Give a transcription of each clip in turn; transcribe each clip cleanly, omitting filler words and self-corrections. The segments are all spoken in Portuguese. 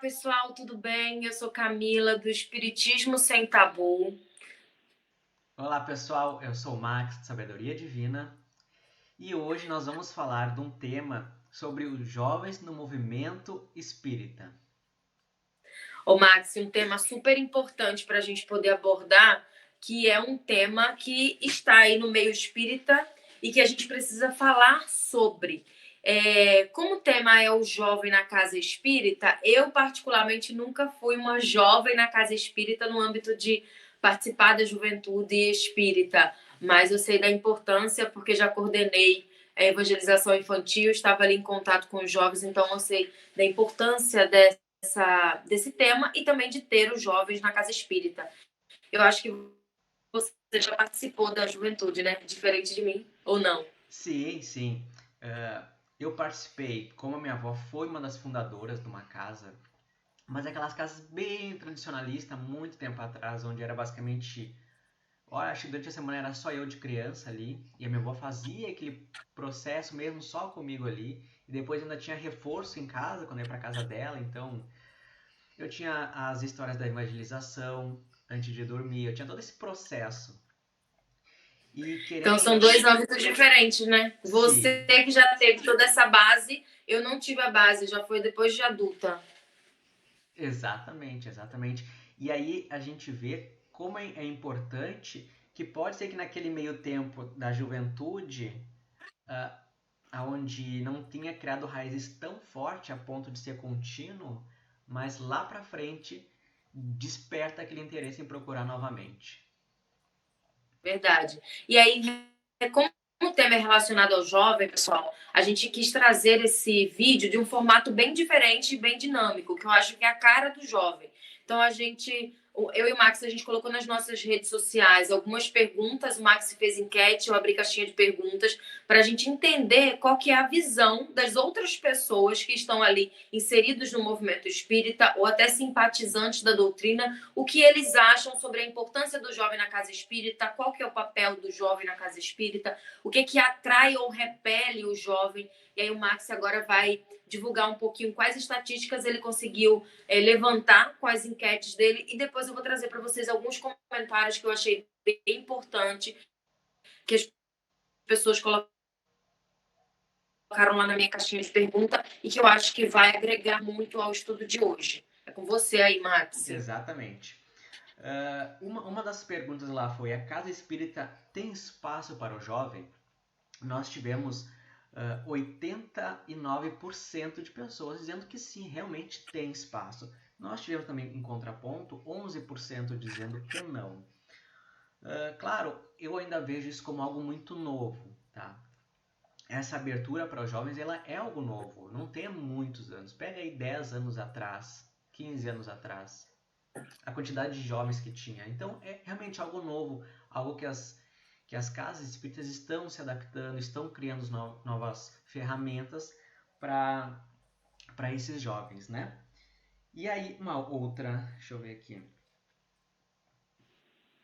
pessoal, tudo bem? Eu sou Camila, do Espiritismo Sem Tabu. Olá pessoal, eu sou o Max de Sabedoria Divina e hoje nós vamos falar de um tema sobre os jovens no movimento espírita. Ô, Max, um tema super importante para a gente poder abordar, que é um tema que está aí no meio espírita e que a gente precisa falar sobre. Como o tema é o jovem na casa espírita, eu particularmente nunca fui uma jovem na casa espírita no âmbito de participar da juventude espírita, mas eu sei da importância porque já coordenei a evangelização infantil, estava ali em contato com os jovens, então eu sei da importância desse tema e também de ter os jovens na casa espírita. Eu acho que você já participou da juventude, né? Diferente de mim, ou não? Sim. Eu participei, como a minha avó foi uma das fundadoras de uma casa, mas aquelas casas bem tradicionalistas, muito tempo atrás, onde era basicamente. Olha, acho que durante a semana era só eu de criança ali, e a minha avó fazia aquele processo mesmo só comigo ali, e depois ainda tinha reforço em casa, quando eu ia pra casa dela, então eu tinha as histórias da evangelização antes de dormir, eu tinha todo esse processo. E querendo Então ou são não, dois âmbitos diferentes, né? Você sim, que já teve toda essa base, eu não tive a base, já foi depois de adulta. exatamente. E aí a gente vê como é importante que pode ser que naquele meio tempo da juventude, aonde não tinha criado raízes tão forte a ponto de ser contínuo, mas lá pra frente desperta aquele interesse em procurar novamente. Verdade. E aí, como o tema é relacionado ao jovem, pessoal, a gente quis trazer esse vídeo de um formato bem diferente e bem dinâmico, que eu acho que é a cara do jovem. Então, eu e o Max, a gente colocou nas nossas redes sociais algumas perguntas, o Max fez enquete, eu abri caixinha de perguntas, para a gente entender qual que é a visão das outras pessoas que estão ali inseridos no movimento espírita ou até simpatizantes da doutrina, o que eles acham sobre a importância do jovem na casa espírita, qual que é o papel do jovem na casa espírita, o que que atrai ou repele o jovem. E aí o Max agora vai divulgar um pouquinho quais estatísticas ele conseguiu levantar com as enquetes dele e depois eu vou trazer para vocês alguns comentários que eu achei bem importante que as pessoas colocaram lá na minha caixinha de pergunta e que eu acho que vai agregar muito ao estudo de hoje. É com você aí, Max. Exatamente. Uma das perguntas lá foi: a casa espírita tem espaço para o jovem? Nós tivemos 89% de pessoas dizendo que sim, realmente tem espaço. Nós tivemos também, em contraponto, 11% dizendo que não. Claro, eu ainda vejo isso como algo muito novo, tá? Essa abertura para os jovens, ela é algo novo, não tem muitos anos. Pega aí 10 anos atrás, 15 anos atrás, a quantidade de jovens que tinha. Então, é realmente algo novo, algo que as casas espíritas estão se adaptando, estão criando novas ferramentas para esses jovens, né? E aí, uma outra, deixa eu ver aqui.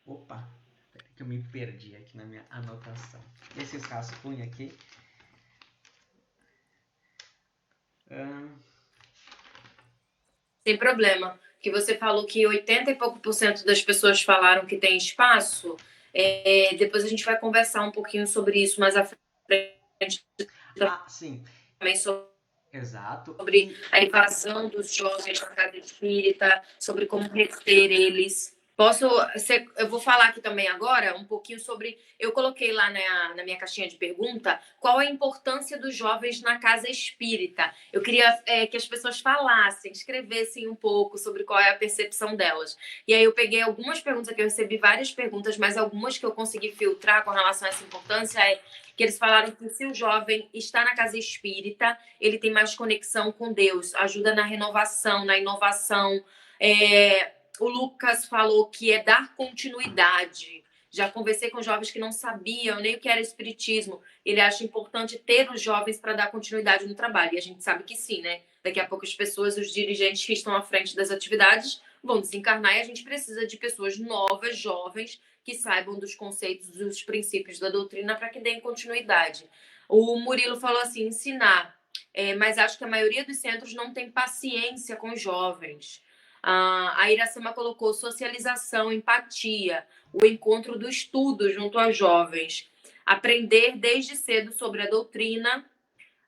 Opa, peraí que eu me perdi aqui na minha anotação. Esses rascunhos aqui. Ahn, Sem problema. Que você falou que 80 e pouco por cento das pessoas falaram que tem espaço. Depois a gente vai conversar um pouquinho sobre isso mais à frente sim, também sobre exato. a invasão dos jovens na casa espírita, sobre como reter eles. Eu vou falar aqui também agora um pouquinho sobre. Eu coloquei lá na minha caixinha de pergunta qual a importância dos jovens na casa espírita. Eu queria que as pessoas falassem, escrevessem um pouco sobre qual é a percepção delas. E aí eu peguei algumas perguntas que eu recebi várias perguntas, mas algumas que eu consegui filtrar com relação a essa importância é que eles falaram que se o jovem está na casa espírita, ele tem mais conexão com Deus, ajuda na renovação, na inovação. O Lucas falou que é dar continuidade. Já conversei com jovens que não sabiam nem o que era espiritismo. Ele acha importante ter os jovens para dar continuidade no trabalho. E a gente sabe que sim, né? Daqui a pouco as pessoas, os dirigentes que estão à frente das atividades, vão desencarnar e a gente precisa de pessoas novas, jovens, que saibam dos conceitos, dos princípios da doutrina para que deem continuidade. O Murilo falou assim: ensinar. mas acho que a maioria dos centros não tem paciência com os jovens. A Iracema colocou socialização, empatia, o encontro do estudo junto aos jovens, aprender desde cedo sobre a doutrina.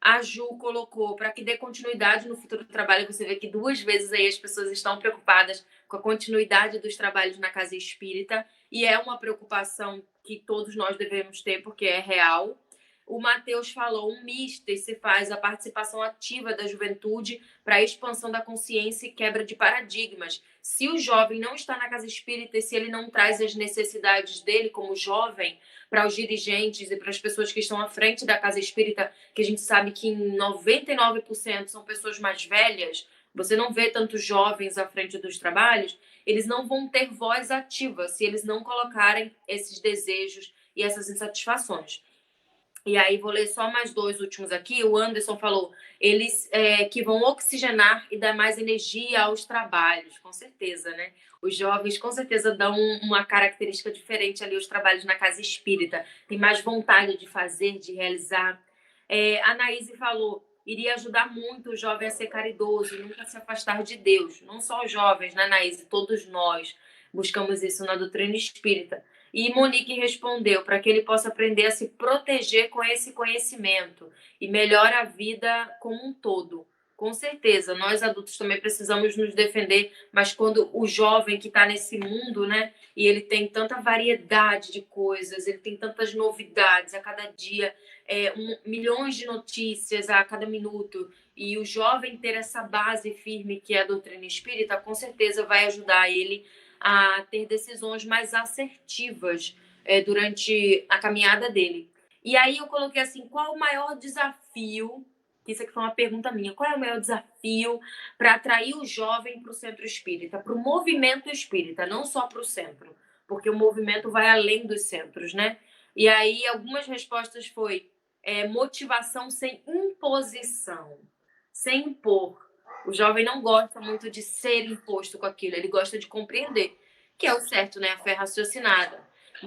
A Ju colocou para que dê continuidade no futuro do trabalho. Você vê que 2 vezes aí as pessoas estão preocupadas com a continuidade dos trabalhos na casa espírita, e é uma preocupação que todos nós devemos ter, porque é real. O Matheus falou, um mister se faz a participação ativa da juventude para a expansão da consciência e quebra de paradigmas. Se o jovem não está na casa espírita e se ele não traz as necessidades dele como jovem para os dirigentes e para as pessoas que estão à frente da casa espírita, que a gente sabe que em 99% são pessoas mais velhas, você não vê tantos jovens à frente dos trabalhos, eles não vão ter voz ativa se eles não colocarem esses desejos e essas insatisfações. E aí, vou ler só mais 2 últimos aqui. O Anderson falou, eles que vão oxigenar e dar mais energia aos trabalhos, com certeza, né? Os jovens, com certeza, dão uma característica diferente ali aos trabalhos na casa espírita. Tem mais vontade de fazer, de realizar. A Anaíse falou, iria ajudar muito o jovem a ser caridoso, nunca se afastar de Deus. Não só os jovens, né, Anaíse? Todos nós buscamos isso na doutrina espírita. E Monique respondeu, para que ele possa aprender a se proteger com esse conhecimento e melhora a vida como um todo. Com certeza, nós adultos também precisamos nos defender, mas quando o jovem que está nesse mundo, né, e ele tem tanta variedade de coisas, ele tem tantas novidades a cada dia, milhões de notícias a cada minuto, e o jovem ter essa base firme que é a doutrina espírita, com certeza vai ajudar ele a ter decisões mais assertivas durante a caminhada dele. E aí eu coloquei assim, qual o maior desafio, isso aqui foi uma pergunta minha, qual é o maior desafio para atrair o jovem para o centro espírita, para o movimento espírita, não só para o centro, porque o movimento vai além dos centros, né? E aí algumas respostas foi motivação sem imposição, sem impor. O jovem não gosta muito de ser imposto com aquilo, ele gosta de compreender, que é o certo, né? A fé raciocinada.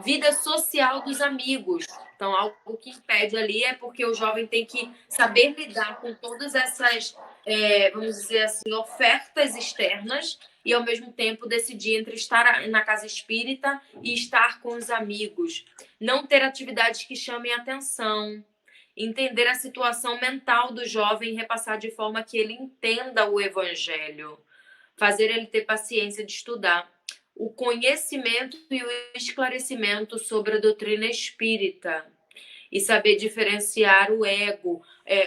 Vida social dos amigos. Então, algo que impede ali é porque o jovem tem que saber lidar com todas essas, vamos dizer assim, ofertas externas e, ao mesmo tempo, decidir entre estar na casa espírita e estar com os amigos. Não ter atividades que chamem atenção. Entender a situação mental do jovem e repassar de forma que ele entenda o evangelho. Fazer ele ter paciência de estudar. O conhecimento e o esclarecimento sobre a doutrina espírita. E saber diferenciar o ego.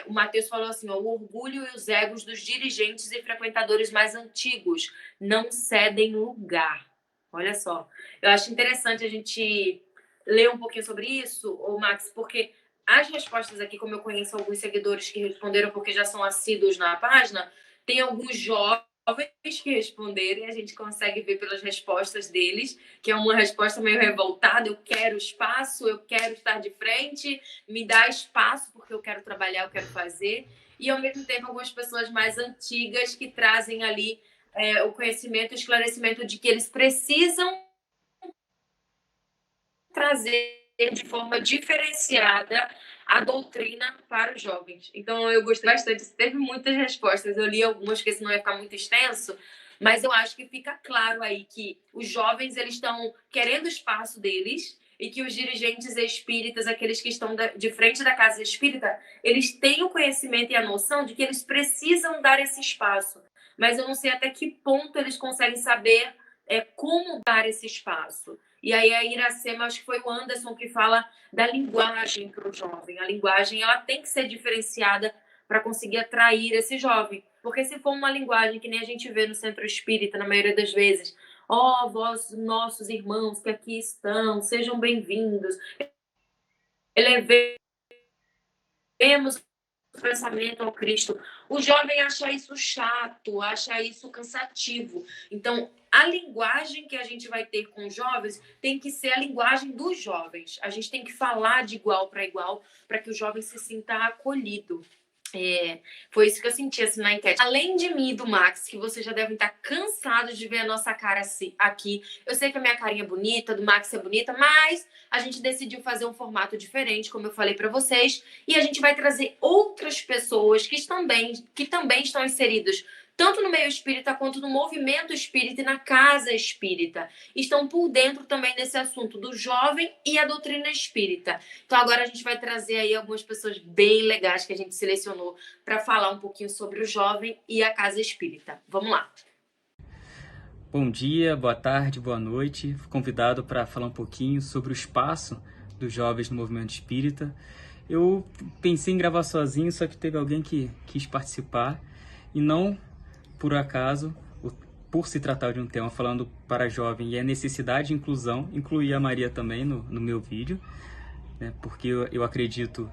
O Matheus falou assim, o orgulho e os egos dos dirigentes e frequentadores mais antigos não cedem lugar. Olha só. Eu acho interessante a gente ler um pouquinho sobre isso, Max, porque as respostas aqui, como eu conheço alguns seguidores que responderam porque já são assíduos na página, tem alguns jovens que responderam e a gente consegue ver pelas respostas deles, que é uma resposta meio revoltada, eu quero espaço, eu quero estar de frente, me dá espaço porque eu quero trabalhar, eu quero fazer. E, ao mesmo tempo, algumas pessoas mais antigas que trazem ali o conhecimento, o esclarecimento de que eles precisam trazer de forma diferenciada a doutrina para os jovens. Então, eu gostei bastante. Teve muitas respostas. Eu li algumas, porque senão ia ficar muito extenso. Mas eu acho que fica claro aí que os jovens eles estão querendo o espaço deles e que os dirigentes espíritas, aqueles que estão de frente da casa espírita, eles têm o conhecimento e a noção de que eles precisam dar esse espaço. Mas eu não sei até que ponto eles conseguem saber como dar esse espaço. E aí a Iracema, acho que foi o Anderson que fala da linguagem para o jovem. A linguagem ela tem que ser diferenciada para conseguir atrair esse jovem. Porque se for uma linguagem que nem a gente vê no centro espírita, na maioria das vezes, vós, nossos irmãos que aqui estão, sejam bem-vindos. Elevemos o pensamento ao Cristo. O jovem acha isso chato, acha isso cansativo. Então, a linguagem que a gente vai ter com os jovens tem que ser a linguagem dos jovens. A gente tem que falar de igual para que o jovem se sinta acolhido. Foi isso que eu senti assim, na enquete. Além de mim e do Max, que vocês já devem estar cansados de ver a nossa cara aqui. Eu sei que a minha carinha é bonita, do Max é bonita, mas a gente decidiu fazer um formato diferente, como eu falei para vocês, e a gente vai trazer outras pessoas que também estão inseridas tanto no meio espírita quanto no movimento espírita e na casa espírita. Estão por dentro também desse assunto do jovem e a doutrina espírita. Então agora a gente vai trazer aí algumas pessoas bem legais que a gente selecionou para falar um pouquinho sobre o jovem e a casa espírita. Vamos lá. Bom dia, boa tarde, boa noite. Fui convidado para falar um pouquinho sobre o espaço dos jovens no movimento espírita. Eu pensei em gravar sozinho, só que teve alguém que quis participar e não por acaso, por se tratar de um tema falando para jovem e a necessidade de inclusão, incluí a Maria também no meu vídeo, né, porque eu acredito,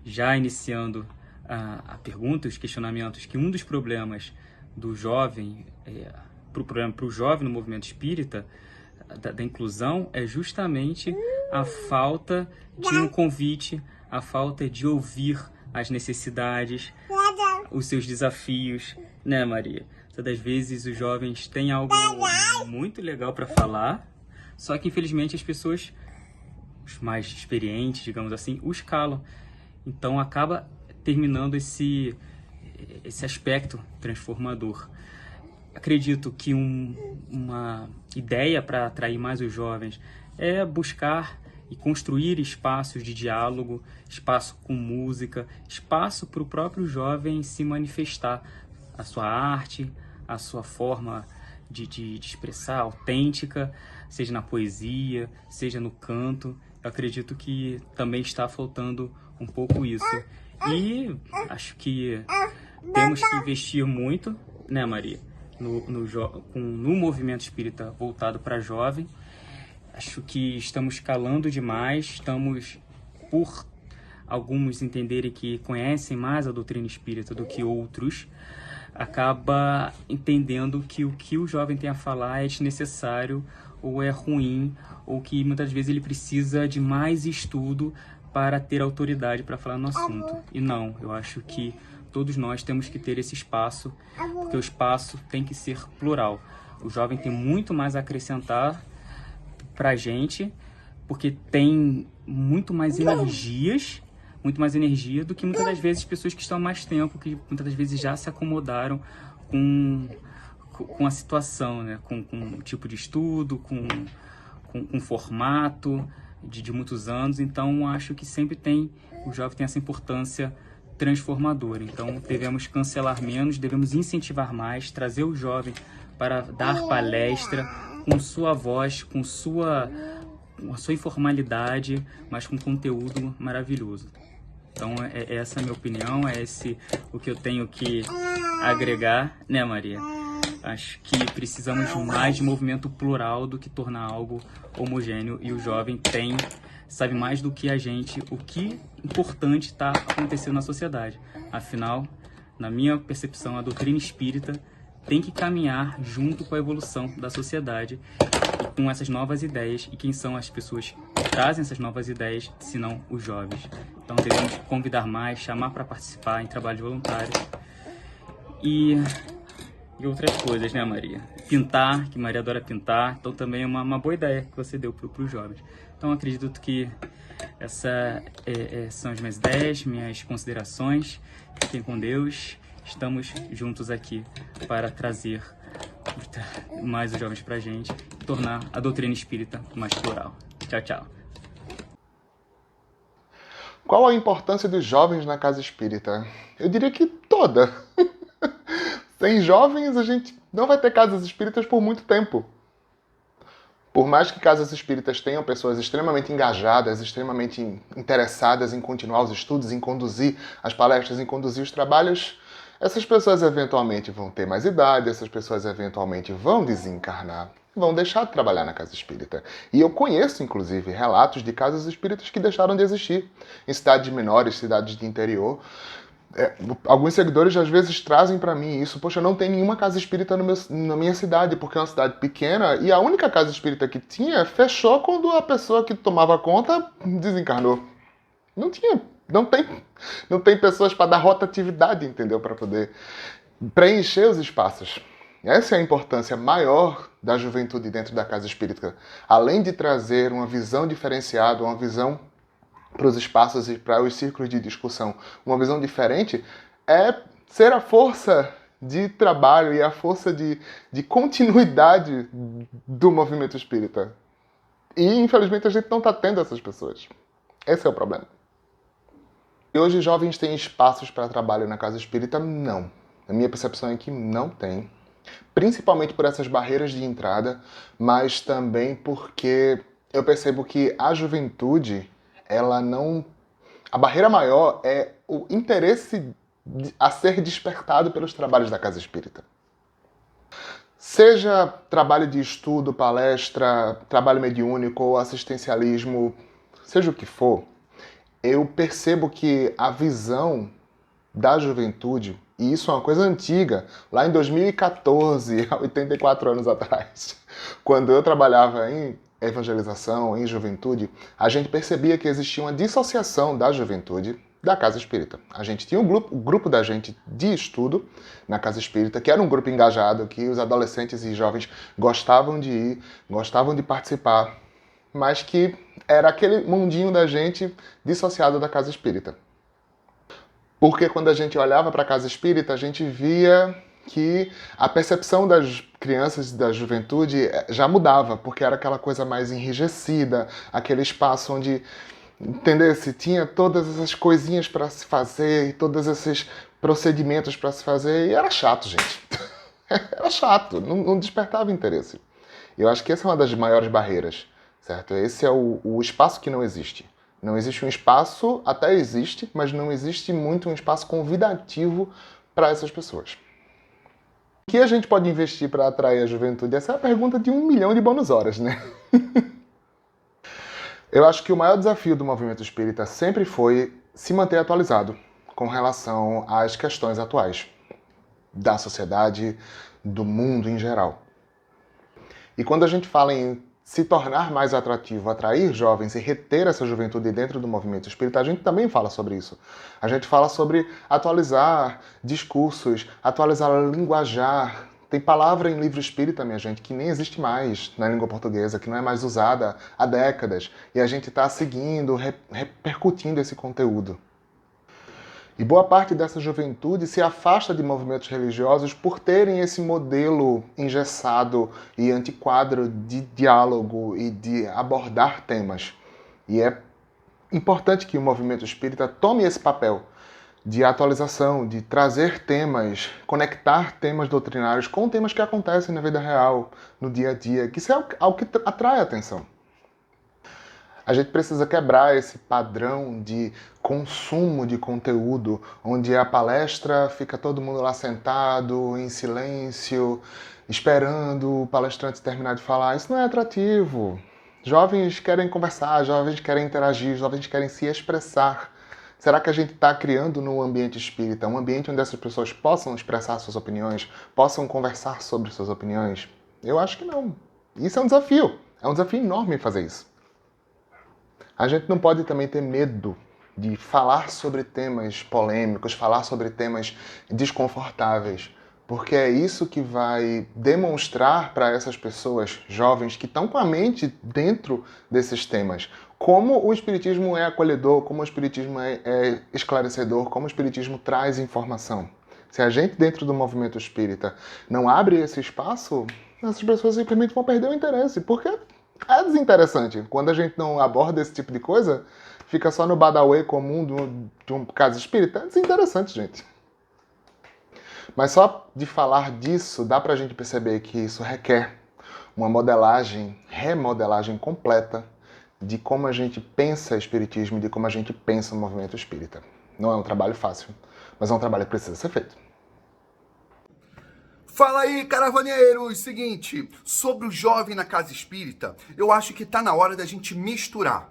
já iniciando a pergunta, os questionamentos, que um dos problemas do jovem, para o jovem no movimento espírita, da inclusão, é justamente a falta de um convite, a falta de ouvir as necessidades, os seus desafios, né, Maria? Todas as vezes os jovens têm algo muito legal para falar, só que infelizmente as pessoas, os mais experientes, digamos assim, os calam. Então acaba terminando esse aspecto transformador. Acredito que uma ideia para atrair mais os jovens é buscar e construir espaços de diálogo, espaço com música, espaço para o próprio jovem se manifestar a sua arte, a sua forma de expressar autêntica, seja na poesia, seja no canto. Eu acredito que também está faltando um pouco isso. E acho que temos que investir muito, né, Maria, no movimento espírita voltado para jovem. Acho que estamos calando demais, estamos, por alguns entenderem que conhecem mais a doutrina espírita do que outros, acaba entendendo que o que o jovem tem a falar é desnecessário ou é ruim, ou que muitas vezes ele precisa de mais estudo para ter autoridade para falar no assunto. E não, eu acho que todos nós temos que ter esse espaço, porque o espaço tem que ser plural. O jovem tem muito mais a acrescentar para a gente, porque tem muito mais energia do que muitas das vezes pessoas que estão há mais tempo, que muitas das vezes já se acomodaram com a situação, né? com o tipo de estudo, com formato de muitos anos. Então acho que sempre o jovem tem essa importância transformadora. Então devemos cancelar menos, devemos incentivar mais, trazer o jovem para dar palestra com sua voz, com a sua informalidade, mas com conteúdo maravilhoso. Então essa é a minha opinião, é esse o que eu tenho que agregar, né, Maria? Acho que precisamos mais de movimento plural do que tornar algo homogêneo, e o jovem sabe mais do que a gente o que importante está acontecendo na sociedade. Afinal, na minha percepção, a doutrina espírita tem que caminhar junto com a evolução da sociedade e com essas novas ideias. E quem são as pessoas que trazem essas novas ideias, se não os jovens? Então devemos convidar mais, chamar para participar em trabalho voluntário e outras coisas, né, Maria? Pintar, que Maria adora pintar, então também é uma boa ideia que você deu para os jovens. Então acredito que essas são as minhas ideias, minhas considerações. Fiquem com Deus. Estamos juntos aqui para trazer mais os jovens para a gente e tornar a doutrina espírita mais plural. Tchau, tchau. Qual a importância dos jovens na casa espírita? Eu diria que toda. Sem jovens, a gente não vai ter casas espíritas por muito tempo. Por mais que casas espíritas tenham pessoas extremamente engajadas, extremamente interessadas em continuar os estudos, em conduzir as palestras, em conduzir os trabalhos, essas pessoas eventualmente vão ter mais idade, essas pessoas eventualmente vão desencarnar, vão deixar de trabalhar na casa espírita. E eu conheço, inclusive, relatos de casas espíritas que deixaram de existir em cidades menores, cidades de interior. Alguns seguidores às vezes trazem para mim isso: poxa, não tem nenhuma casa espírita na minha cidade, porque é uma cidade pequena e a única casa espírita que tinha fechou quando a pessoa que tomava conta desencarnou. Não tinha Não tem pessoas para dar rotatividade, entendeu? Para poder preencher os espaços. Essa é a importância maior da juventude dentro da casa espírita. Além de trazer uma visão diferenciada, uma visão para os espaços e para os círculos de discussão, uma visão diferente, é ser a força de trabalho e a força de continuidade do movimento espírita. E, infelizmente, a gente não está tendo essas pessoas. Esse é o problema. E hoje jovens têm espaços para trabalho na casa espírita? Não. A minha percepção é que não tem. Principalmente por essas barreiras de entrada, mas também porque eu percebo que a juventude, ela não... A barreira maior é o interesse a ser despertado pelos trabalhos da casa espírita. Seja trabalho de estudo, palestra, trabalho mediúnico ou assistencialismo, seja o que for, eu percebo que a visão da juventude, e isso é uma coisa antiga, lá em 2014, há 84 anos atrás, quando eu trabalhava em evangelização, em juventude, a gente percebia que existia uma dissociação da juventude da casa espírita. A gente tinha o grupo da gente de estudo na casa espírita, que era um grupo engajado, que os adolescentes e jovens gostavam de ir, gostavam de participar, mas que era aquele mundinho da gente dissociado da casa espírita. Porque quando a gente olhava para a casa espírita, a gente via que a percepção das crianças e da juventude já mudava, porque era aquela coisa mais enrijecida, aquele espaço onde, entendesse, tinha todas essas coisinhas para se fazer, e todos esses procedimentos para se fazer, e era chato, gente. Era chato, não despertava interesse. Eu acho que essa é uma das maiores barreiras, certo? Esse é o espaço que não existe. Não existe um espaço, até existe, mas não existe muito um espaço convidativo para essas pessoas. O que a gente pode investir para atrair a juventude? Essa é a pergunta de 1 milhão de bônus horas, né? Eu acho que o maior desafio do movimento espírita sempre foi se manter atualizado com relação às questões atuais da sociedade, do mundo em geral. E quando a gente fala em se tornar mais atrativo, atrair jovens e reter essa juventude dentro do movimento espírita, a gente também fala sobre isso. A gente fala sobre atualizar discursos, atualizar linguajar. Tem palavra em livro espírita, minha gente, que nem existe mais na língua portuguesa, que não é mais usada há décadas. E a gente está seguindo, repercutindo esse conteúdo. E boa parte dessa juventude se afasta de movimentos religiosos por terem esse modelo engessado e antiquado de diálogo e de abordar temas. E é importante que o movimento espírita tome esse papel de atualização, de trazer temas, conectar temas doutrinários com temas que acontecem na vida real, no dia a dia, que isso é algo que atrai a atenção. A gente precisa quebrar esse padrão de consumo de conteúdo, onde a palestra fica todo mundo lá sentado, em silêncio, esperando o palestrante terminar de falar. Isso não é atrativo. Jovens querem conversar, jovens querem interagir, jovens querem se expressar. Será que a gente está criando no ambiente espírita um ambiente onde essas pessoas possam expressar suas opiniões, possam conversar sobre suas opiniões? Eu acho que não. Isso é um desafio enorme fazer isso. A gente não pode também ter medo de falar sobre temas polêmicos, falar sobre temas desconfortáveis, porque é isso que vai demonstrar para essas pessoas jovens que estão com a mente dentro desses temas como o Espiritismo é acolhedor, como o Espiritismo é esclarecedor, como o Espiritismo traz informação. Se a gente dentro do movimento espírita não abre esse espaço, essas pessoas simplesmente vão perder o interesse, porque é desinteressante. Quando a gente não aborda esse tipo de coisa, fica só no badauê comum de um caso espírita. É desinteressante, gente. Mas só de falar disso, dá pra gente perceber que isso requer uma remodelagem completa de como a gente pensa espiritismo e de como a gente pensa o movimento espírita. Não é um trabalho fácil, mas é um trabalho que precisa ser feito. Fala aí, caravaneiros! Seguinte, sobre o jovem na casa espírita, eu acho que tá na hora da gente misturar.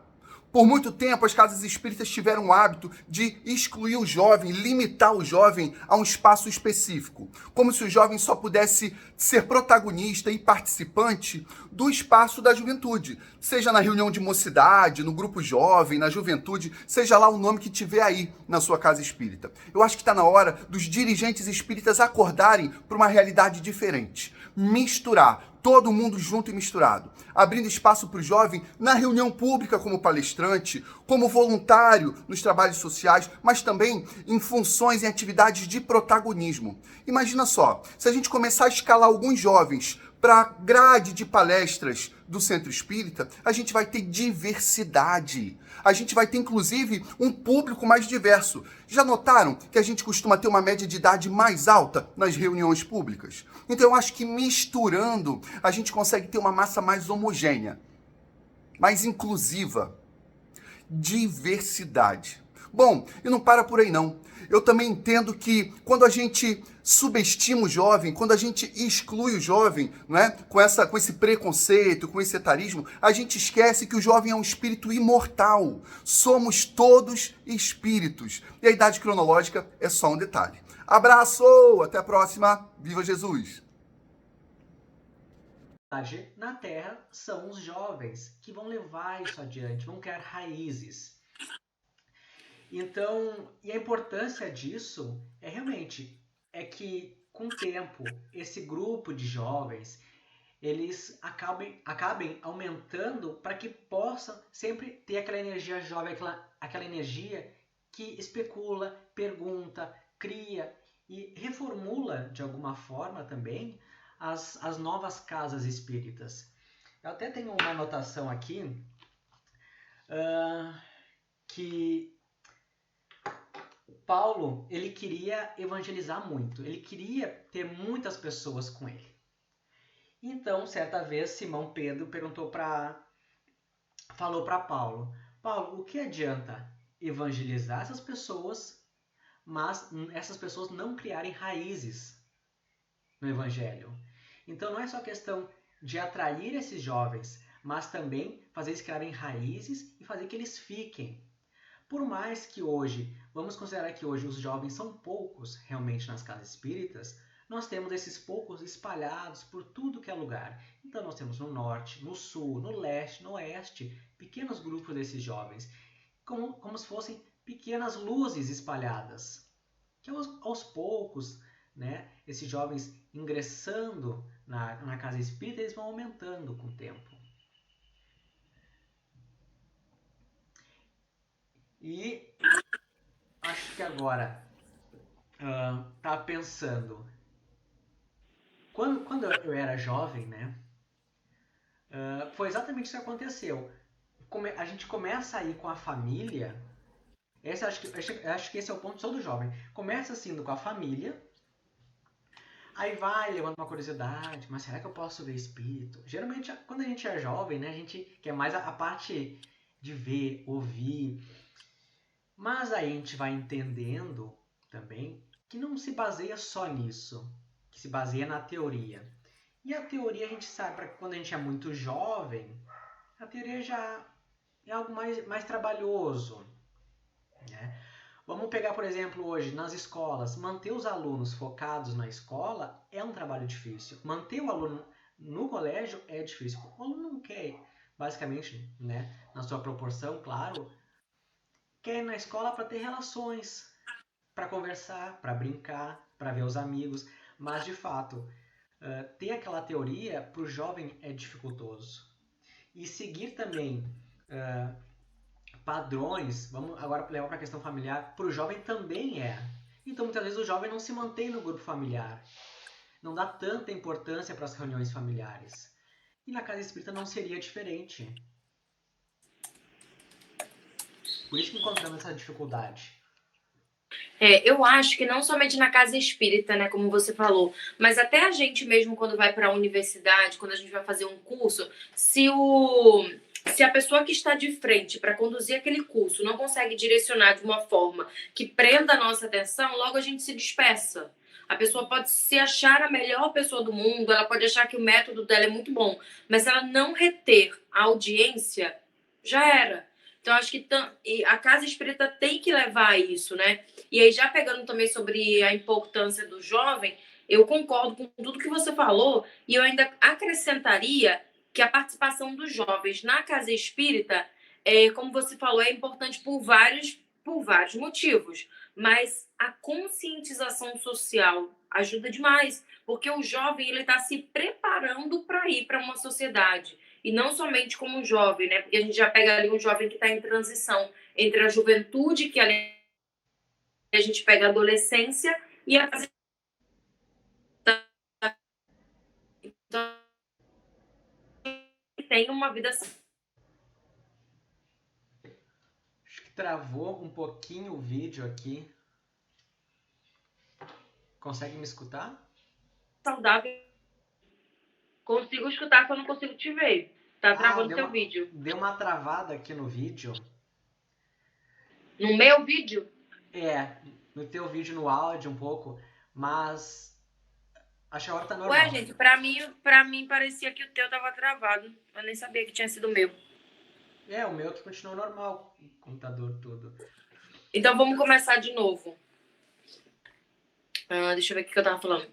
Por muito tempo, as casas espíritas tiveram o hábito de excluir o jovem, limitar o jovem a um espaço específico, como se o jovem só pudesse ser protagonista e participante do espaço da juventude, seja na reunião de mocidade, no grupo jovem, na juventude, seja lá o nome que tiver aí na sua casa espírita. Eu acho que está na hora dos dirigentes espíritas acordarem para uma realidade diferente, misturar todo mundo junto e misturado, abrindo espaço para o jovem na reunião pública como palestrante, como voluntário nos trabalhos sociais, mas também em funções e atividades de protagonismo. Imagina só, se a gente começar a escalar alguns jovens para a grade de palestras do Centro Espírita, a gente vai ter diversidade. A gente vai ter, inclusive, um público mais diverso. Já notaram que a gente costuma ter uma média de idade mais alta nas reuniões públicas? Então, eu acho que misturando, a gente consegue ter uma massa mais homogênea, mais inclusiva. Diversidade. Bom, e não para por aí não. Eu também entendo que quando a gente subestima o jovem, quando a gente exclui o jovem, né, com esse preconceito, com esse etarismo, a gente esquece que o jovem é um espírito imortal. Somos todos espíritos. E a idade cronológica é só um detalhe. Abraço! Até a próxima! Viva Jesus! Na Terra são os jovens que vão levar isso adiante, vão criar raízes. Então, e a importância disso é que com o tempo esse grupo de jovens eles acabem aumentando para que possam sempre ter aquela energia jovem, aquela energia que especula, pergunta, cria e reformula de alguma forma também as novas casas espíritas. Eu até tenho uma anotação aqui que Paulo, ele queria evangelizar muito, ele queria ter muitas pessoas com ele. Então, certa vez, Simão Pedro falou para Paulo, o que adianta evangelizar essas pessoas, mas essas pessoas não criarem raízes no evangelho? Então, não é só questão de atrair esses jovens, mas também fazer eles criarem raízes e fazer que eles fiquem. Por mais que hoje, vamos considerar que hoje os jovens são poucos realmente nas casas espíritas, nós temos esses poucos espalhados por tudo que é lugar. Então nós temos no norte, no sul, no leste, no oeste, pequenos grupos desses jovens, como se fossem pequenas luzes espalhadas. Que aos poucos, né, esses jovens ingressando na casa espírita, eles vão aumentando com o tempo. E acho que agora tá pensando, quando eu era jovem, né, foi exatamente isso que aconteceu. A gente começa a ir com a família, acho que esse é o ponto de todo jovem. Começa assim com a família, aí vai levando uma curiosidade, mas será que eu posso ver espírito? Geralmente, quando a gente é jovem, né, a gente quer mais a parte de ver, ouvir. Mas aí a gente vai entendendo também que não se baseia só nisso, que se baseia na teoria. E a teoria a gente sabe, quando a gente é muito jovem, a teoria já é algo mais trabalhoso, né? Vamos pegar, por exemplo, hoje nas escolas, manter os alunos focados na escola é um trabalho difícil. Manter o aluno no colégio é difícil. O aluno não quer, basicamente, né, na sua proporção, claro, quer ir na escola para ter relações, para conversar, para brincar, para ver os amigos. Mas, de fato, ter aquela teoria para o jovem é dificultoso. E seguir também padrões, vamos agora levar para a questão familiar, para o jovem também é. Então, muitas vezes o jovem não se mantém no grupo familiar. Não dá tanta importância para as reuniões familiares. E na casa espírita não seria diferente. Por isso que encontramos essa dificuldade. Eu acho que não somente na casa espírita, né, como você falou, mas até a gente mesmo quando vai para a universidade, quando a gente vai fazer um curso, se a pessoa que está de frente para conduzir aquele curso não consegue direcionar de uma forma que prenda a nossa atenção, logo a gente se dispersa. A pessoa pode se achar a melhor pessoa do mundo, ela pode achar que o método dela é muito bom, mas se ela não reter a audiência, já era. Então, acho que e a casa espírita tem que levar a isso, né? E aí, já pegando também sobre a importância do jovem, eu concordo com tudo que você falou, e eu ainda acrescentaria que a participação dos jovens na casa espírita, como você falou, é importante por vários motivos. Mas a conscientização social ajuda demais, porque o jovem ele está se preparando para ir para uma sociedade. E não somente como jovem, né? Porque a gente já pega ali um jovem que está em transição entre a juventude, que ali a gente pega a adolescência, e a então, tem uma vida Acho que travou um pouquinho o vídeo aqui. Consegue me escutar? saudável. Consigo escutar, só não consigo te ver. Tá travando teu vídeo. Deu uma travada aqui no vídeo. No meu vídeo? No teu vídeo, no áudio um pouco, mas acho que agora tá normal. Ué, gente, pra mim parecia que o teu tava travado. Eu nem sabia que tinha sido o meu. O meu que continuou normal, o computador todo. Então vamos começar de novo. Deixa eu ver o que eu tava falando.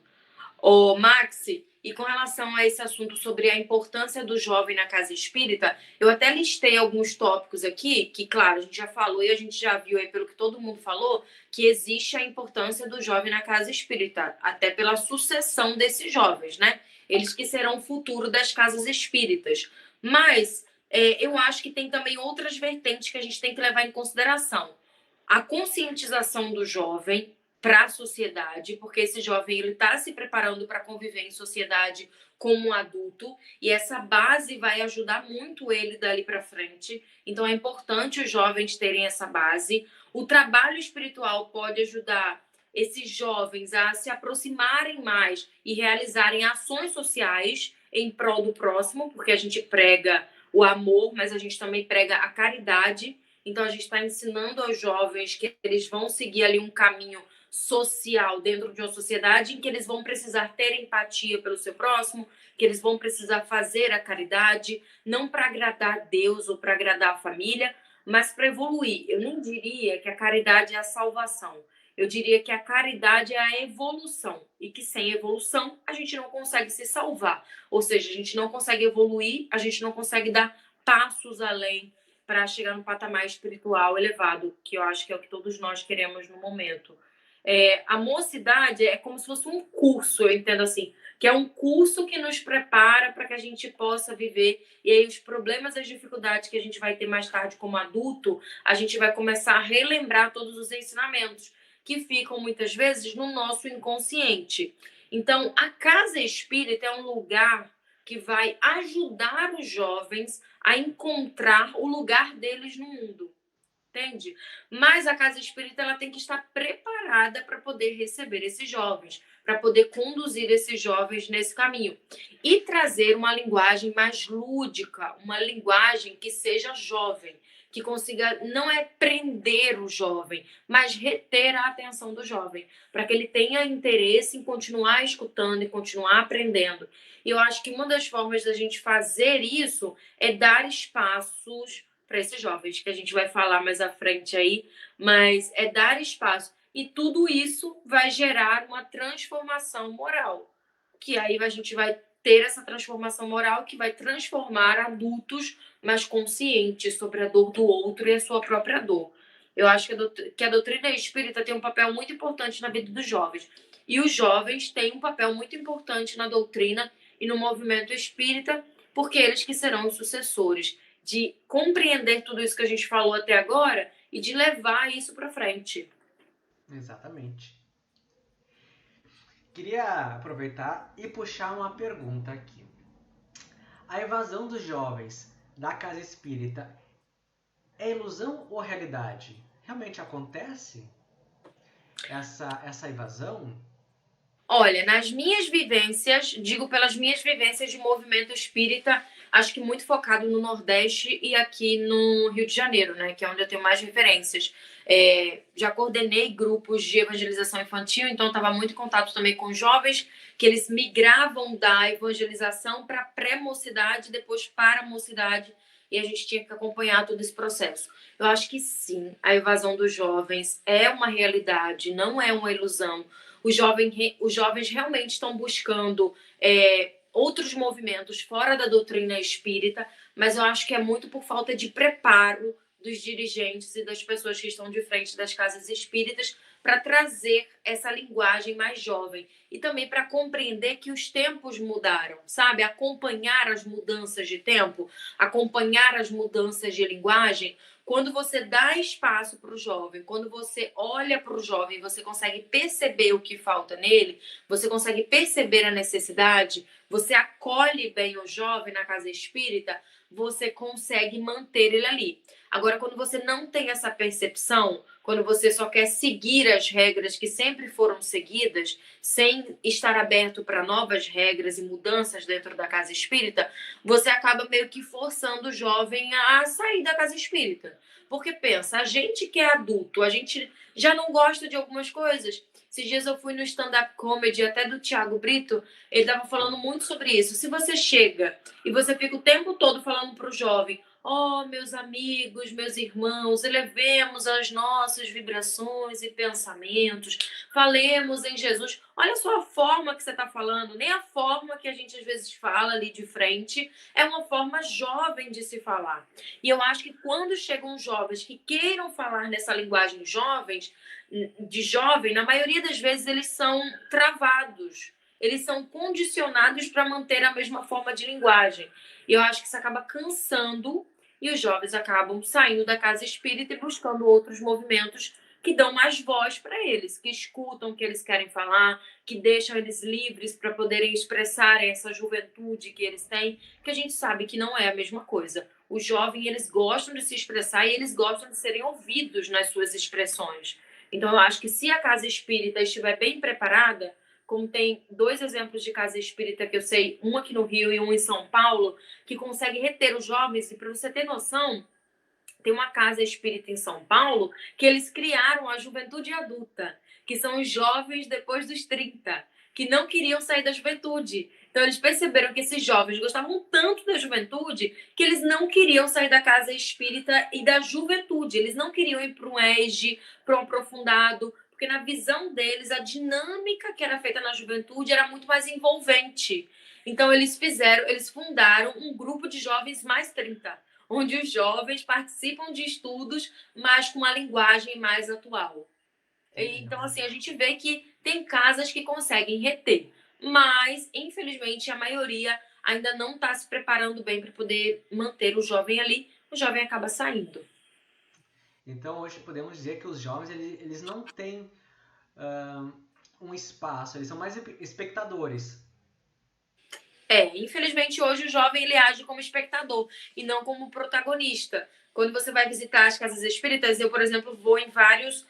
Ô, Maxi, e com relação a esse assunto sobre a importância do jovem na casa espírita, eu até listei alguns tópicos aqui, que, claro, a gente já falou e a gente já viu aí, pelo que todo mundo falou, que existe a importância do jovem na casa espírita, até pela sucessão desses jovens, né? Eles que serão o futuro das casas espíritas. Mas eu acho que tem também outras vertentes que a gente tem que levar em consideração. A conscientização do jovem para a sociedade, porque esse jovem ele está se preparando para conviver em sociedade como um adulto, e essa base vai ajudar muito ele dali para frente. Então é importante os jovens terem essa base. O trabalho espiritual pode ajudar esses jovens a se aproximarem mais e realizarem ações sociais em prol do próximo, porque a gente prega o amor, mas a gente também prega a caridade. Então a gente está ensinando aos jovens que eles vão seguir ali um caminho social dentro de uma sociedade em que eles vão precisar ter empatia pelo seu próximo, que eles vão precisar fazer a caridade, não para agradar a Deus ou para agradar a família, mas para evoluir. Eu não diria que a caridade é a salvação. Eu diria que a caridade é a evolução e que sem evolução a gente não consegue se salvar. Ou seja, a gente não consegue evoluir, a gente não consegue dar passos além para chegar num patamar espiritual elevado, que eu acho que é o que todos nós queremos no momento. A mocidade é como se fosse um curso, eu entendo assim, que é um curso que nos prepara para que a gente possa viver, e aí os problemas e as dificuldades que a gente vai ter mais tarde como adulto, a gente vai começar a relembrar todos os ensinamentos que ficam muitas vezes no nosso inconsciente. Então, a casa espírita é um lugar que vai ajudar os jovens a encontrar o lugar deles no mundo. Entende? Mas a casa espírita ela tem que estar preparada para poder receber esses jovens, para poder conduzir esses jovens nesse caminho e trazer uma linguagem mais lúdica, uma linguagem que seja jovem, que consiga não é prender o jovem, mas reter a atenção do jovem, para que ele tenha interesse em continuar escutando e continuar aprendendo. E eu acho que uma das formas da gente fazer isso é dar espaços para esses jovens, que a gente vai falar mais à frente aí, mas é dar espaço. E tudo isso vai gerar uma transformação moral, que aí a gente vai ter essa transformação moral que vai transformar adultos mais conscientes sobre a dor do outro e a sua própria dor. Eu acho que a doutrina espírita tem um papel muito importante na vida dos jovens. E os jovens têm um papel muito importante na doutrina e no movimento espírita, porque eles que serão os sucessores de compreender tudo isso que a gente falou até agora e de levar isso para frente. Exatamente. Queria aproveitar e puxar uma pergunta aqui. A evasão dos jovens da casa espírita é ilusão ou realidade? Realmente acontece essa evasão? Olha, nas minhas vivências, digo pelas minhas vivências de movimento espírita, acho que muito focado no Nordeste e aqui no Rio de Janeiro, né, que é onde eu tenho mais referências. Já coordenei grupos de evangelização infantil, então estava muito em contato também com jovens, que eles migravam da evangelização para a pré-mocidade, depois para a mocidade, e a gente tinha que acompanhar todo esse processo. Eu acho que sim, a evasão dos jovens é uma realidade, não é uma ilusão. Os jovens realmente estão buscando outros movimentos fora da doutrina espírita, mas eu acho que é muito por falta de preparo dos dirigentes e das pessoas que estão de frente das casas espíritas para trazer essa linguagem mais jovem e também para compreender que os tempos mudaram, sabe? Acompanhar as mudanças de tempo, acompanhar as mudanças de linguagem. Quando você dá espaço para o jovem, quando você olha para o jovem, você consegue perceber o que falta nele, você consegue perceber a necessidade, você acolhe bem o jovem na casa espírita, você consegue manter ele ali. Agora, quando você não tem essa percepção, quando você só quer seguir as regras que sempre foram seguidas, sem estar aberto para novas regras e mudanças dentro da casa espírita, você acaba meio que forçando o jovem a sair da casa espírita. Porque pensa, a gente que é adulto, a gente já não gosta de algumas coisas. Esses dias eu fui no stand-up comedy até do Thiago Brito, ele estava falando muito sobre isso. Se você chega e você fica o tempo todo falando para o jovem: oh, meus amigos, meus irmãos, elevemos as nossas vibrações e pensamentos, falemos em Jesus. Olha só a forma que você está falando, nem a forma que a gente às vezes fala ali de frente é uma forma jovem de se falar. E eu acho que quando chegam jovens que queiram falar nessa linguagem de jovem, na maioria das vezes eles são travados. Eles são condicionados para manter a mesma forma de linguagem. E eu acho que isso acaba cansando e os jovens acabam saindo da casa espírita e buscando outros movimentos que dão mais voz para eles, que escutam o que eles querem falar, que deixam eles livres para poderem expressar essa juventude que eles têm, que a gente sabe que não é a mesma coisa. Os jovens, eles gostam de se expressar e eles gostam de serem ouvidos nas suas expressões. Então, eu acho que se a casa espírita estiver bem preparada, como tem 2 exemplos de casa espírita que eu sei, um aqui no Rio e um em São Paulo, que consegue reter os jovens. E para você ter noção, tem uma casa espírita em São Paulo que eles criaram a juventude adulta, que são os jovens depois dos 30, que não queriam sair da juventude. Então eles perceberam que esses jovens gostavam tanto da juventude que eles não queriam sair da casa espírita e da juventude. Eles não queriam ir para um ESG, para um aprofundado, porque na visão deles a dinâmica que era feita na juventude era muito mais envolvente. Então eles fundaram um grupo de jovens mais 30, onde os jovens participam de estudos, mas com uma linguagem mais atual. Então, assim, a gente vê que tem casas que conseguem reter, mas, infelizmente, a maioria ainda não está se preparando bem para poder manter o jovem ali, o jovem acaba saindo. Então, hoje podemos dizer que os jovens eles não têm um espaço, eles são mais espectadores. Infelizmente, hoje o jovem ele age como espectador e não como protagonista. Quando você vai visitar as casas espíritas, eu, por exemplo, vou em vários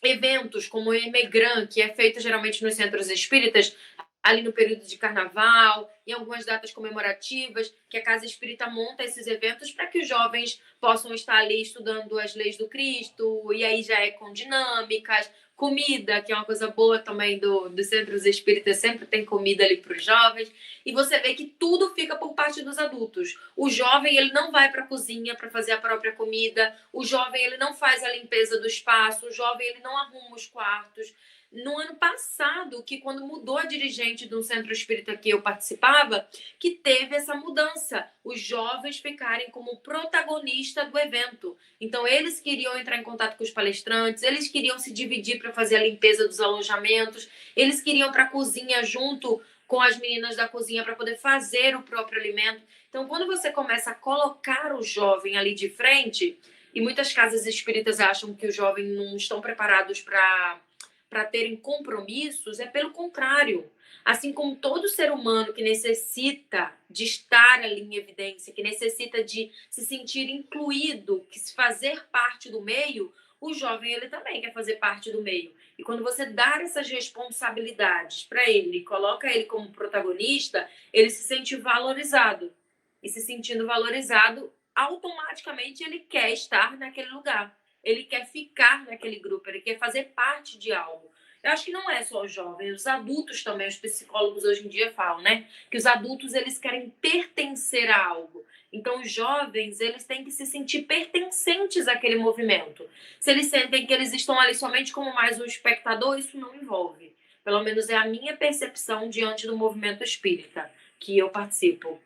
eventos, como o Emegran, que é feito geralmente nos centros espíritas, ali no período de carnaval, em algumas datas comemorativas, que a Casa Espírita monta esses eventos para que os jovens possam estar ali estudando as leis do Cristo, e aí já é com dinâmicas, comida, que é uma coisa boa também dos centros espíritas, sempre tem comida ali para os jovens, e você vê que tudo fica por parte dos adultos. O jovem, ele não vai para a cozinha para fazer a própria comida, o jovem, ele não faz a limpeza do espaço, o jovem, ele não arruma os quartos. No ano passado, que quando mudou a dirigente de um centro espírita que eu participava, que teve essa mudança, os jovens ficarem como protagonista do evento. Então, eles queriam entrar em contato com os palestrantes, eles queriam se dividir para fazer a limpeza dos alojamentos, eles queriam para a cozinha junto com as meninas da cozinha para poder fazer o próprio alimento. Então, quando você começa a colocar o jovem ali de frente, e muitas casas espíritas acham que os jovens não estão preparados para terem compromissos, é pelo contrário. Assim como todo ser humano que necessita de estar ali em evidência, que necessita de se sentir incluído, que se fazer parte do meio, o jovem ele também quer fazer parte do meio. E quando você dá essas responsabilidades para ele, coloca ele como protagonista, ele se sente valorizado. E se sentindo valorizado, automaticamente ele quer estar naquele lugar. Ele quer ficar naquele grupo, ele quer fazer parte de algo. Eu acho que não é só os jovens, os adultos também, os psicólogos hoje em dia falam, né? Que os adultos, eles querem pertencer a algo. Então, os jovens, eles têm que se sentir pertencentes àquele movimento. Se eles sentem que eles estão ali somente como mais um espectador, isso não envolve. Pelo menos é a minha percepção diante do movimento espírita que eu participo.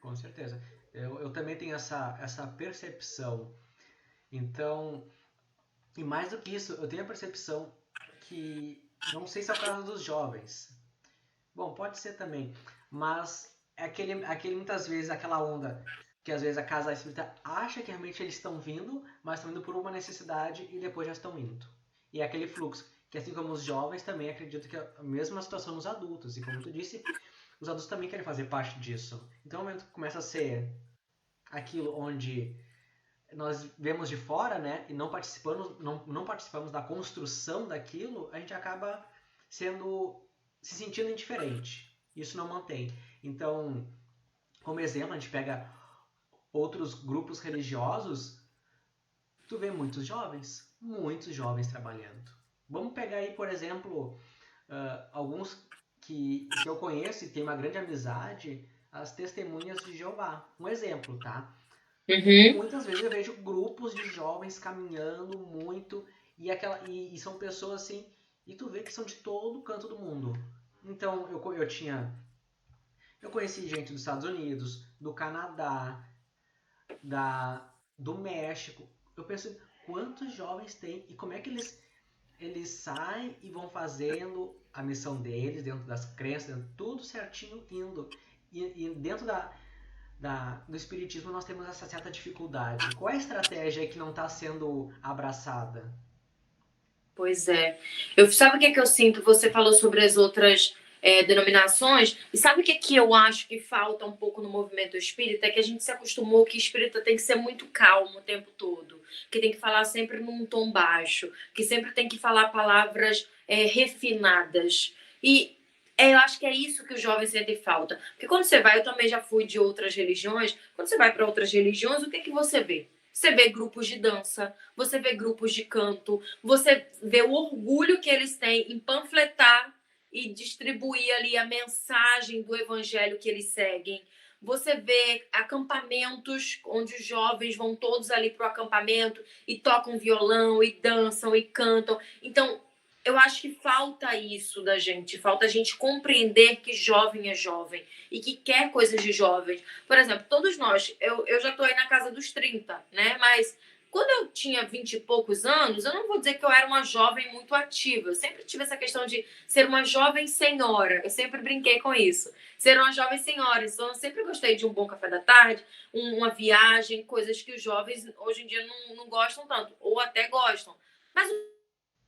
Com certeza. Eu também tenho essa percepção. Então, e mais do que isso, eu tenho a percepção que, não sei se é o caso dos jovens. Bom, pode ser também, mas é aquele muitas vezes, aquela onda que às vezes a casa espírita acha que realmente eles estão vindo, mas estão indo por uma necessidade e depois já estão indo. E é aquele fluxo, que assim como os jovens também acredito que é a mesma situação nos adultos. E como tu disse, os adultos também querem fazer parte disso. Então, no momento que começa a ser aquilo onde nós vemos de fora, né, e não participamos da construção daquilo, a gente acaba se sentindo indiferente. Isso não mantém. Então, como exemplo, a gente pega outros grupos religiosos, tu vê muitos jovens trabalhando. Vamos pegar aí, por exemplo, alguns que eu conheço e tenho uma grande amizade, as testemunhas de Jeová. Um exemplo, tá? Muitas vezes eu vejo grupos de jovens caminhando muito e são pessoas assim, e tu vê que são de todo canto do mundo. Então eu conheci gente dos Estados Unidos, do Canadá, do México. Eu penso, quantos jovens tem e como é que eles saem e vão fazendo a missão deles, dentro das crenças, tudo certinho indo. E dentro do espiritismo nós temos essa certa dificuldade. Qual é a estratégia que não está sendo abraçada? Pois é. Sabe o que é que eu sinto? Você falou sobre as outras denominações, e sabe o que é que eu acho que falta um pouco no movimento espírita? É que a gente se acostumou que espírita tem que ser muito calmo o tempo todo, que tem que falar sempre num tom baixo, que sempre tem que falar palavras refinadas. E eu acho que é isso que os jovens sentem falta. Porque quando você vai, eu também já fui de outras religiões, quando você vai para outras religiões, o que é que você vê? Você vê grupos de dança, você vê grupos de canto, você vê o orgulho que eles têm em panfletar e distribuir ali a mensagem do evangelho que eles seguem. Você vê acampamentos onde os jovens vão todos ali para o acampamento e tocam violão, e dançam, e cantam. Então, eu acho que falta isso da gente. Falta a gente compreender que jovem é jovem e que quer coisas de jovens. Por exemplo, todos nós, eu já estou aí na casa dos 30, né? Mas quando eu tinha 20 e poucos anos, eu não vou dizer que eu era uma jovem muito ativa. Eu sempre tive essa questão de ser uma jovem senhora. Eu sempre brinquei com isso. Ser uma jovem senhora. Então, eu sempre gostei de um bom café da tarde, uma viagem, coisas que os jovens hoje em dia não gostam tanto. Ou até gostam. Mas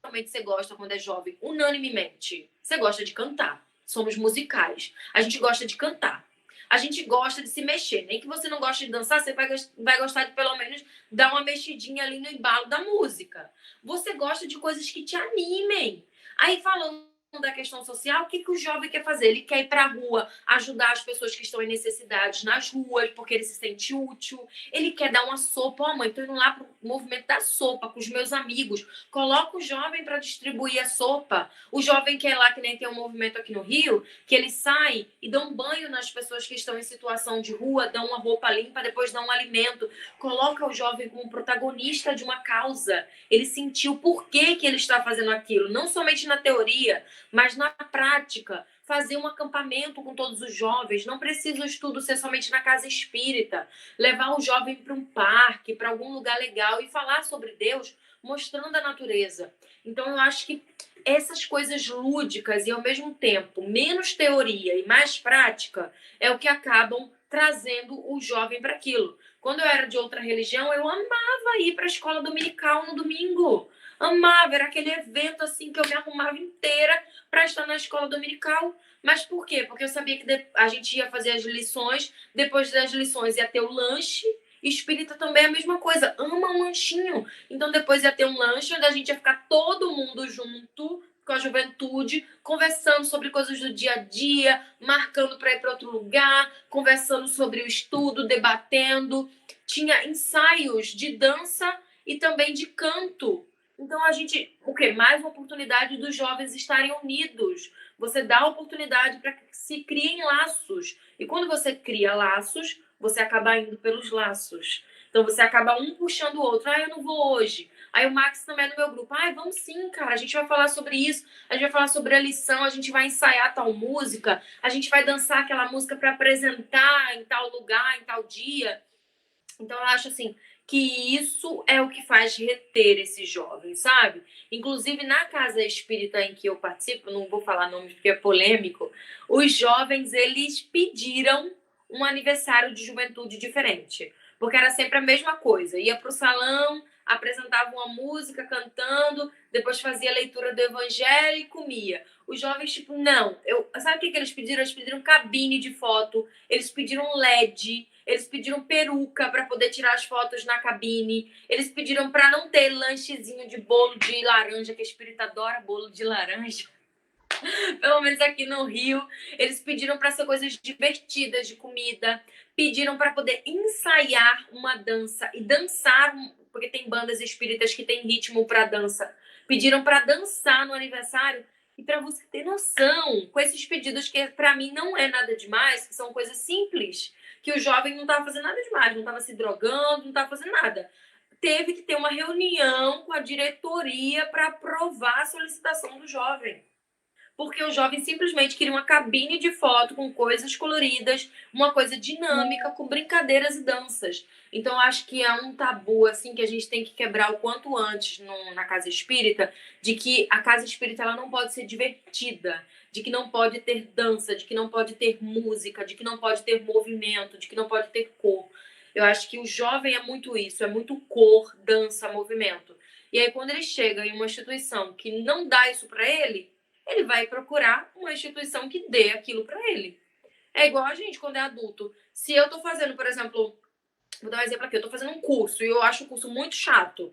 realmente você gosta quando é jovem? Unanimemente. Você gosta de cantar. Somos musicais. A gente gosta de cantar. A gente gosta de se mexer. Nem que você não goste de dançar, você vai gostar de pelo menos dar uma mexidinha ali no embalo da música. Você gosta de coisas que te animem. Aí, falando da questão social, o que o jovem quer fazer? Ele quer ir para a rua, ajudar as pessoas que estão em necessidades nas ruas, porque ele se sente útil. Ele quer dar uma sopa. Ó, mãe, tô indo lá pro movimento da sopa com os meus amigos. Coloca o jovem para distribuir a sopa. O jovem quer ir lá, que nem tem um movimento aqui no Rio, que ele sai e dá um banho nas pessoas que estão em situação de rua, dá uma roupa limpa, depois dá um alimento. Coloca o jovem como protagonista de uma causa. Ele sentiu por que ele está fazendo aquilo, não somente na teoria, mas na prática. Fazer um acampamento com todos os jovens. Não precisa o estudo ser somente na casa espírita. Levar o jovem para um parque, para algum lugar legal e falar sobre Deus, mostrando a natureza. Então, eu acho que essas coisas lúdicas e, ao mesmo tempo, menos teoria e mais prática é o que acabam trazendo o jovem para aquilo. Quando eu era de outra religião, eu amava ir para a escola dominical no domingo. Amava, era aquele evento assim que eu me arrumava inteira para estar na escola dominical. Mas por quê? Porque eu sabia que a gente ia fazer as lições, depois das lições ia ter o lanche. Espírita também é a mesma coisa, ama um lanchinho. Então depois ia ter um lanche onde a gente ia ficar todo mundo junto com a juventude, conversando sobre coisas do dia a dia, marcando para ir para outro lugar, conversando sobre o estudo, debatendo. Tinha ensaios de dança e também de canto. Então a gente, o quê? Mais uma oportunidade dos jovens estarem unidos. Você dá a oportunidade para que se criem laços. E quando você cria laços, você acaba indo pelos laços. Então você acaba um puxando o outro. Ah, eu não vou hoje. Aí o Max também é no meu grupo. Ah, vamos sim, cara. A gente vai falar sobre isso. A gente vai falar sobre a lição. A gente vai ensaiar tal música. A gente vai dançar aquela música para apresentar em tal lugar, em tal dia. Então, eu acho assim que isso é o que faz reter esses jovens, sabe? Inclusive, na casa espírita em que eu participo, não vou falar nomes porque é polêmico, os jovens, eles pediram um aniversário de juventude diferente. Porque era sempre a mesma coisa. Ia para o salão, apresentava uma música cantando, depois fazia a leitura do evangelho e comia. Os jovens, tipo, não. Sabe o que eles pediram? Eles pediram cabine de foto, eles pediram LED, eles pediram peruca para poder tirar as fotos na cabine. Eles pediram para não ter lanchezinho de bolo de laranja, que a espírita adora bolo de laranja. Pelo menos aqui no Rio. Eles pediram para ser coisas divertidas de comida. Pediram para poder ensaiar uma dança e dançar, porque tem bandas espíritas que têm ritmo para dança. Pediram para dançar no aniversário. E para você ter noção, com esses pedidos que para mim não é nada demais, que são coisas simples, que o jovem não estava fazendo nada demais, não estava se drogando, não estava fazendo nada. Teve que ter uma reunião com a diretoria para aprovar a solicitação do jovem. Porque os jovens simplesmente queriam uma cabine de foto com coisas coloridas, uma coisa dinâmica, com brincadeiras e danças. Então, acho que é um tabu assim que a gente tem que quebrar o quanto antes na casa espírita, de que a casa espírita ela não pode ser divertida, de que não pode ter dança, de que não pode ter música, de que não pode ter movimento, de que não pode ter cor. Eu acho que o jovem é muito isso, é muito cor, dança, movimento. E aí, quando ele chega em uma instituição que não dá isso para ele vai procurar uma instituição que dê aquilo para ele. É igual a gente quando é adulto. Se eu tô fazendo, por exemplo, vou dar um exemplo aqui, eu tô fazendo um curso e eu acho o curso muito chato.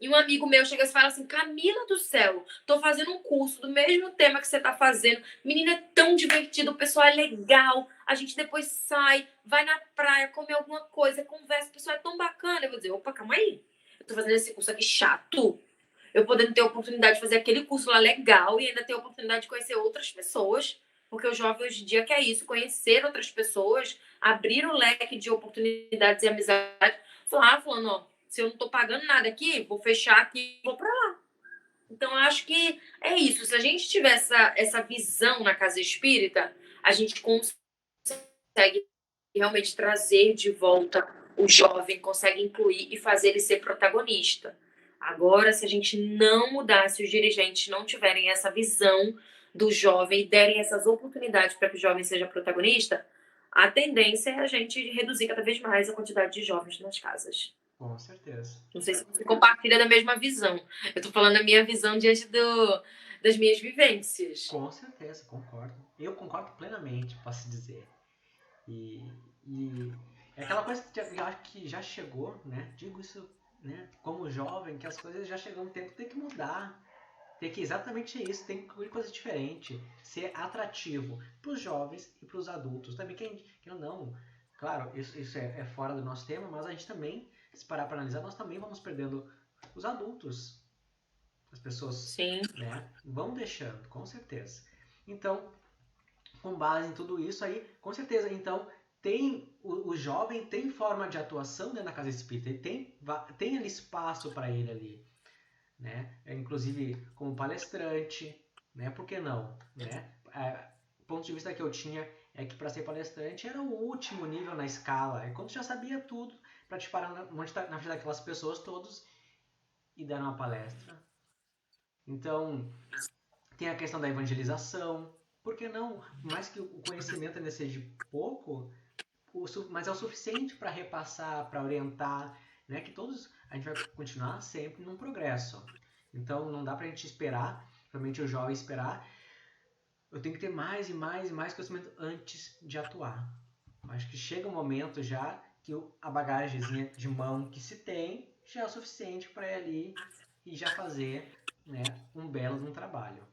E um amigo meu chega e fala assim: Camila do céu, tô fazendo um curso do mesmo tema que você tá fazendo. Menina, é tão divertido, o pessoal é legal. A gente depois sai, vai na praia, come alguma coisa, conversa, o pessoal é tão bacana. Eu vou dizer: opa, calma aí. Eu tô fazendo esse curso aqui chato. Eu podendo ter a oportunidade de fazer aquele curso lá legal e ainda ter a oportunidade de conhecer outras pessoas, porque o jovem hoje em dia quer isso, conhecer outras pessoas, abrir o leque de oportunidades e amizade. Falando, ó, se eu não tô pagando nada aqui, vou fechar aqui e vou pra lá. Então, eu acho que é isso. Se a gente tiver essa visão na casa espírita, a gente consegue realmente trazer de volta o jovem, consegue incluir e fazer ele ser protagonista. Agora, se a gente não mudar, se os dirigentes não tiverem essa visão do jovem e derem essas oportunidades para que o jovem seja protagonista, a tendência é a gente reduzir cada vez mais a quantidade de jovens nas casas. Com certeza. Não sei se você compartilha da mesma visão. Eu estou falando a minha visão diante das minhas vivências. Com certeza, concordo. Eu concordo plenamente, posso dizer. E é aquela coisa que já chegou, né? Digo isso, né? Como jovem, que as coisas já chegam um tempo que tem que mudar. Tem que exatamente isso, tem que incluir coisa diferente. Ser atrativo para os jovens e para os adultos. Também quem não, claro, isso é fora do nosso tema, mas a gente também, se parar para analisar, nós também vamos perdendo os adultos. As pessoas, Sim, né, vão deixando, com certeza. Então, com base em tudo isso aí, com certeza, então, o jovem tem forma de atuação dentro da casa espírita, ele tem ali espaço para ele ali, né? Inclusive como palestrante, né? Por que não, né? O ponto de vista que eu tinha é que para ser palestrante era o último nível na escala, é quando já sabia tudo para te parar na frente daquelas pessoas todos e dar uma palestra. Então, tem a questão da evangelização. Por que não? Mais que o conhecimento ainda seja pouco, mas é o suficiente para repassar, para orientar, né? Que todos a gente vai continuar sempre num progresso. Então, não dá para a gente esperar, realmente o jovem esperar. Eu tenho que ter mais e mais e mais conhecimento antes de atuar. Acho que chega um momento já que a bagagemzinha de mão que se tem já é o suficiente para ir ali e já fazer, né, um belo trabalho.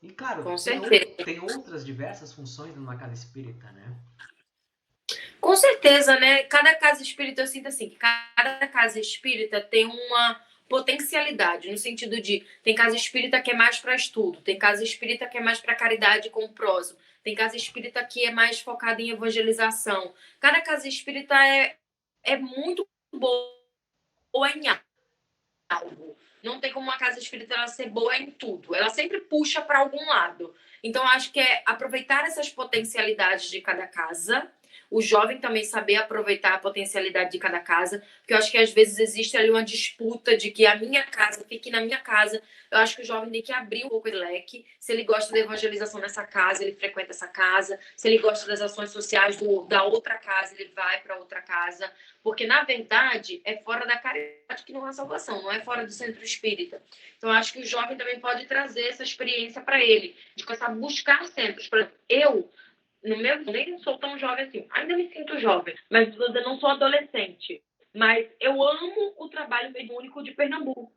E claro, com certeza. tem outras diversas funções numa casa espírita, né? Com certeza, né? Cada casa espírita, eu sinto assim, que cada casa espírita tem potencialidade, no sentido de tem casa espírita que é mais para estudo, tem casa espírita que é mais para caridade com o próximo, tem casa espírita que é mais focada em evangelização. Cada casa espírita é muito boa em algo. Não tem como uma casa espírita ela ser boa em tudo. Ela sempre puxa para algum lado. Então, acho que é aproveitar essas potencialidades de cada casa. O jovem também saber aproveitar a potencialidade de cada casa, porque eu acho que às vezes existe ali uma disputa de que a minha casa fique na minha casa. Eu acho que o jovem tem que abrir um pouco o leque. Se ele gosta da evangelização nessa casa, ele frequenta essa casa. Se ele gosta das ações sociais da outra casa, ele vai para outra casa. Porque, na verdade, é fora da caridade que não há salvação, não é fora do centro espírita. Então, acho que o jovem também pode trazer essa experiência para ele, de começar a buscar centros. Por exemplo, eu, no meu, nem sou tão jovem assim, ainda me sinto jovem, mas eu não sou adolescente. Mas eu amo o trabalho mediúnico de Pernambuco.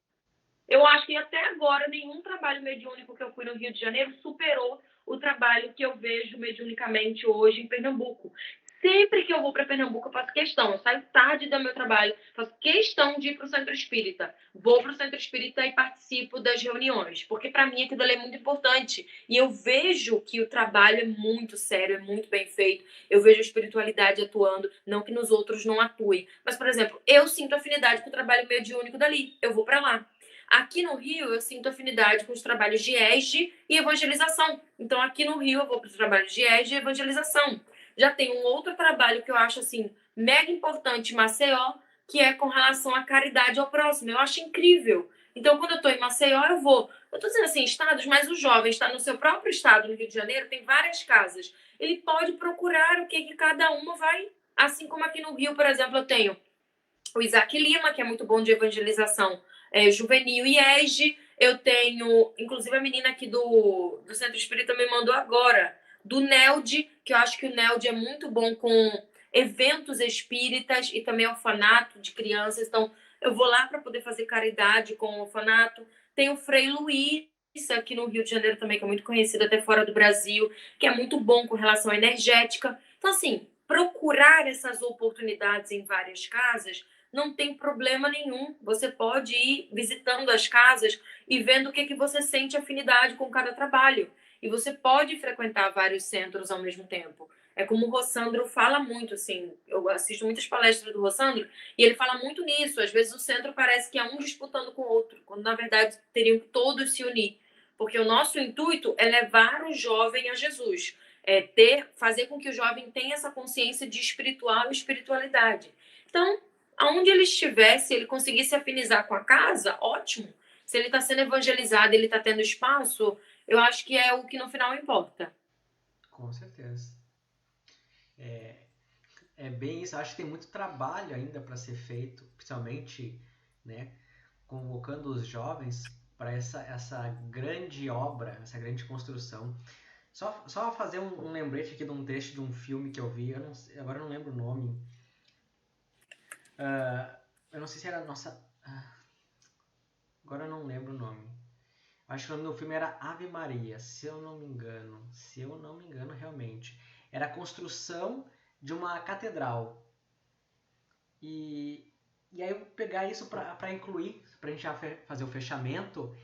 Eu acho que até agora nenhum trabalho mediúnico que eu fui no Rio de Janeiro superou o trabalho que eu vejo mediunicamente hoje em Pernambuco. Sempre que eu vou para Pernambuco, eu faço questão. Eu saio tarde do meu trabalho, faço questão de ir para o Centro Espírita. Vou para o Centro Espírita e participo das reuniões, porque para mim aquilo ali é muito importante. E eu vejo que o trabalho é muito sério, é muito bem feito. Eu vejo a espiritualidade atuando, não que nos outros não atue. Mas, por exemplo, eu sinto afinidade com o trabalho mediúnico dali. Eu vou para lá. Aqui no Rio, eu sinto afinidade com os trabalhos de ESG e evangelização. Então, aqui no Rio, eu vou para os trabalhos de ESG e evangelização. Já tem um outro trabalho que eu acho, assim, mega importante em Maceió, que é com relação à caridade ao próximo. Eu acho incrível. Então, quando eu estou em Maceió, eu vou. Eu estou dizendo assim, estados, mas o jovem está no seu próprio estado, no Rio de Janeiro, tem várias casas. Ele pode procurar o que cada uma vai. Assim como aqui no Rio, por exemplo, eu tenho o Isaac Lima, que é muito bom de evangelização juvenil e ESG. Eu tenho, inclusive, a menina aqui do Centro Espírita me mandou agora, do NELD, que eu acho que o NELD é muito bom com eventos espíritas e também orfanato de crianças. Então, eu vou lá para poder fazer caridade com o orfanato. Tem o Frei Luiz, aqui no Rio de Janeiro também, que é muito conhecido até fora do Brasil, que é muito bom com relação à energética. Então, assim, procurar essas oportunidades em várias casas não tem problema nenhum. Você pode ir visitando as casas e vendo o que você sente afinidade com cada trabalho. E você pode frequentar vários centros ao mesmo tempo. É como o Rossandro fala muito, assim, eu assisto muitas palestras do Rossandro, e ele fala muito nisso. Às vezes o centro parece que é um disputando com o outro, quando na verdade teriam que todos se unir. Porque o nosso intuito é levar o jovem a Jesus. Fazer com que o jovem tenha essa consciência de espiritual e espiritualidade. Então, aonde ele estiver, se ele conseguir se afinizar com a casa, ótimo. Se ele está sendo evangelizado, ele está tendo espaço, eu acho que é o que no final importa. Com certeza. É bem isso. Acho que tem muito trabalho ainda para ser feito, principalmente, né, convocando os jovens para essa grande obra, essa grande construção. Só fazer um lembrete aqui de um trecho de um filme que eu vi, agora eu não lembro o nome. Eu não sei se era nossa. Agora eu não lembro o nome. Acho que o nome do filme era Ave Maria, se eu não me engano. Se eu não me engano, realmente. Era a construção de uma catedral. E aí eu pegar isso para incluir, para a gente já fazer o fechamento,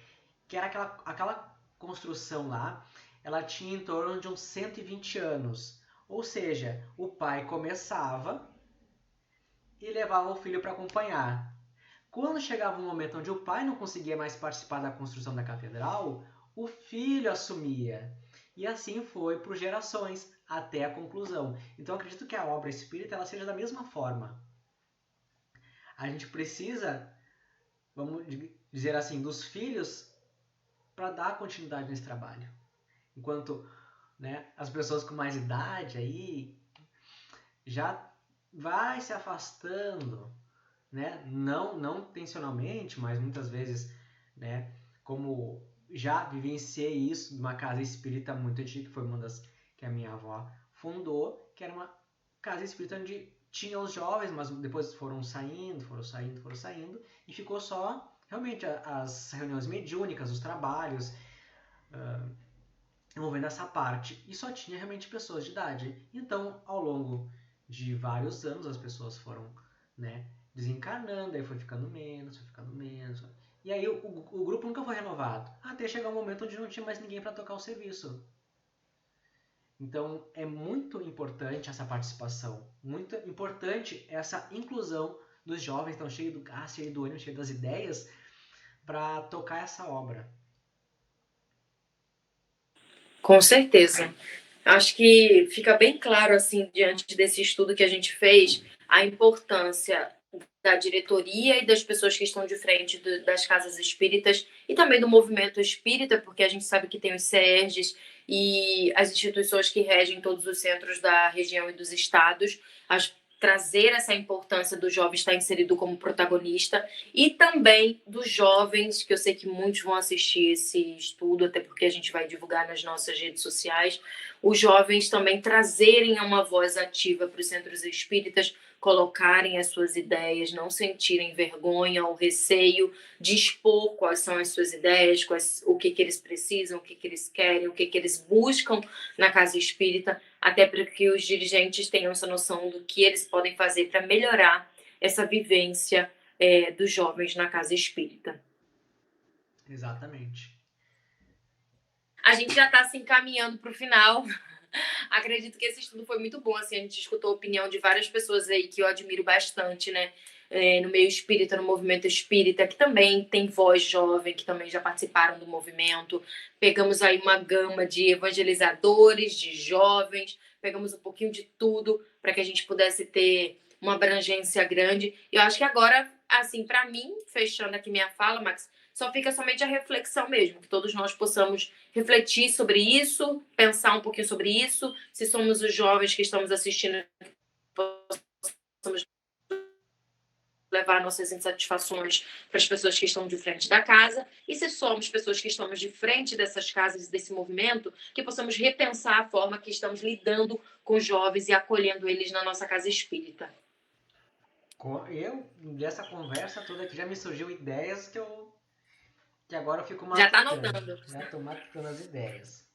que era aquela construção lá, ela tinha em torno de uns 120 anos. Ou seja, o pai começava e levava o filho para acompanhar. Quando chegava um momento onde o pai não conseguia mais participar da construção da catedral, o filho assumia. E assim foi por gerações, até a conclusão. Então eu acredito que a obra espírita ela seja da mesma forma. A gente precisa, vamos dizer assim, dos filhos para dar continuidade nesse trabalho. Enquanto, né, as pessoas com mais idade aí já vai se afastando, né? Não intencionalmente, mas muitas vezes, né, como já vivenciei isso numa casa espírita muito antiga, que foi uma das que a minha avó fundou, que era uma casa espírita onde tinha os jovens, mas depois foram saindo, e ficou só realmente as reuniões mediúnicas, os trabalhos, envolvendo essa parte, e só tinha realmente pessoas de idade. Então, ao longo de vários anos, as pessoas foram, né, desencarnando, aí foi ficando menos, foi ficando menos. E aí o grupo nunca foi renovado, até chegar um momento onde não tinha mais ninguém para tocar o serviço. Então é muito importante essa participação, muito importante essa inclusão dos jovens, estão cheios do gás, cheios do ânimo, cheios das ideias, para tocar essa obra. Com certeza. Acho que fica bem claro, assim, diante desse estudo que a gente fez, a importância da diretoria e das pessoas que estão de frente das casas espíritas e também do movimento espírita, porque a gente sabe que tem os CERGs e as instituições que regem todos os centros da região e dos estados, trazer essa importância do jovem estar inserido como protagonista e também dos jovens, que eu sei que muitos vão assistir esse estudo, até porque a gente vai divulgar nas nossas redes sociais, os jovens também trazerem uma voz ativa para os centros espíritas, colocarem as suas ideias, não sentirem vergonha ou receio de expor quais são as suas ideias, o que eles precisam, o que eles querem, o que eles buscam na casa espírita, até para que os dirigentes tenham essa noção do que eles podem fazer para melhorar essa vivência dos jovens na casa espírita. Exatamente. A gente já está se encaminhando para o final. Acredito que esse estudo foi muito bom, assim, a gente escutou a opinião de várias pessoas aí que eu admiro bastante, né, no meio espírita, no movimento espírita, que também tem voz jovem, que também já participaram do movimento. Pegamos aí uma gama de evangelizadores, de jovens, pegamos um pouquinho de tudo para que a gente pudesse ter uma abrangência grande. E eu acho que agora, assim, para mim, fechando aqui minha fala, Max, só fica somente a reflexão mesmo, que todos nós possamos refletir sobre isso, pensar um pouquinho sobre isso, se somos os jovens que estamos assistindo, possamos levar nossas insatisfações para as pessoas que estão de frente da casa, e se somos pessoas que estamos de frente dessas casas, desse movimento, que possamos repensar a forma que estamos lidando com os jovens e acolhendo eles na nossa casa espírita. Dessa conversa toda aqui, já me surgiu ideias que agora eu fico matutando. Já está anotando. Já estou matutando as ideias.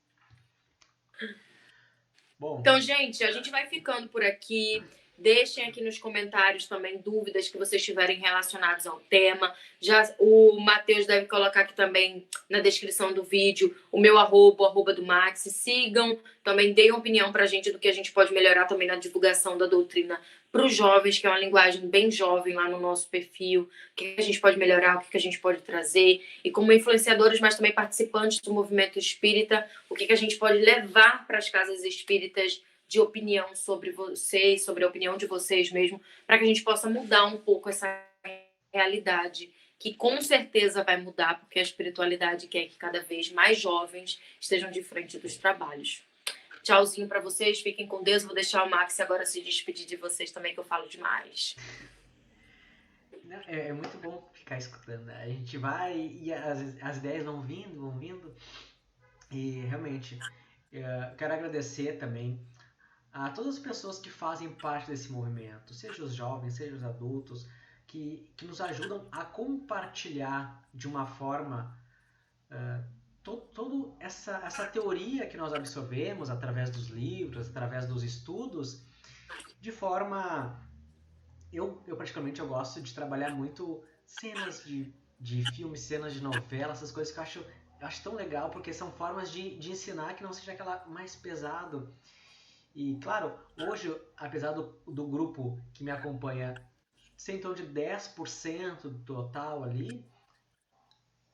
Bom. Então, gente, a gente vai ficando por aqui. Deixem aqui nos comentários também dúvidas que vocês tiverem relacionadas ao tema. Já o Matheus deve colocar aqui também na descrição do vídeo o meu arroba do Max. Sigam, também deem opinião pra gente do que a gente pode melhorar também na divulgação da doutrina para os jovens, que é uma linguagem bem jovem lá no nosso perfil. O que a gente pode melhorar, o que a gente pode trazer. E como influenciadores, mas também participantes do movimento espírita, o que a gente pode levar para as casas espíritas de opinião sobre vocês, sobre a opinião de vocês mesmo, para que a gente possa mudar um pouco essa realidade, que com certeza vai mudar, porque a espiritualidade quer que cada vez mais jovens estejam de frente dos trabalhos. Tchauzinho para vocês, fiquem com Deus. Vou deixar o Max agora se despedir de vocês também, que eu falo demais. É muito bom ficar escutando. A gente vai e as ideias vão vindo. E realmente, quero agradecer também a todas as pessoas que fazem parte desse movimento, seja os jovens, seja os adultos, que nos ajudam a compartilhar de uma forma toda essa teoria que nós absorvemos através dos livros, através dos estudos, de forma... Eu particularmente eu gosto de trabalhar muito cenas de filmes, cenas de novela, essas coisas que eu acho tão legal, porque são formas de ensinar que não seja aquela mais pesado. E, claro, hoje, apesar do grupo que me acompanha ser em torno de 10% do total ali,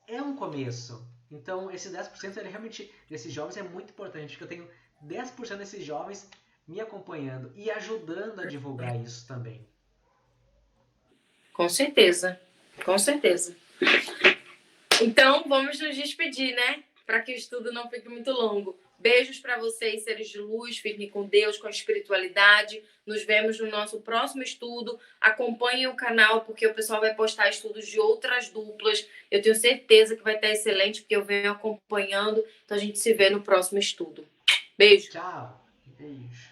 é um começo. Então, esse 10% ele realmente, desses jovens é muito importante, porque eu tenho 10% desses jovens me acompanhando e ajudando a divulgar isso também. Com certeza, com certeza. Então, vamos nos despedir, né? Para que o estudo não fique muito longo. Beijos para vocês, seres de luz. Fiquem com Deus, com a espiritualidade. Nos vemos no nosso próximo estudo. Acompanhem o canal, porque o pessoal vai postar estudos de outras duplas. Eu tenho certeza que vai estar excelente, porque eu venho acompanhando. Então, a gente se vê no próximo estudo. Beijo. Tchau. Beijo.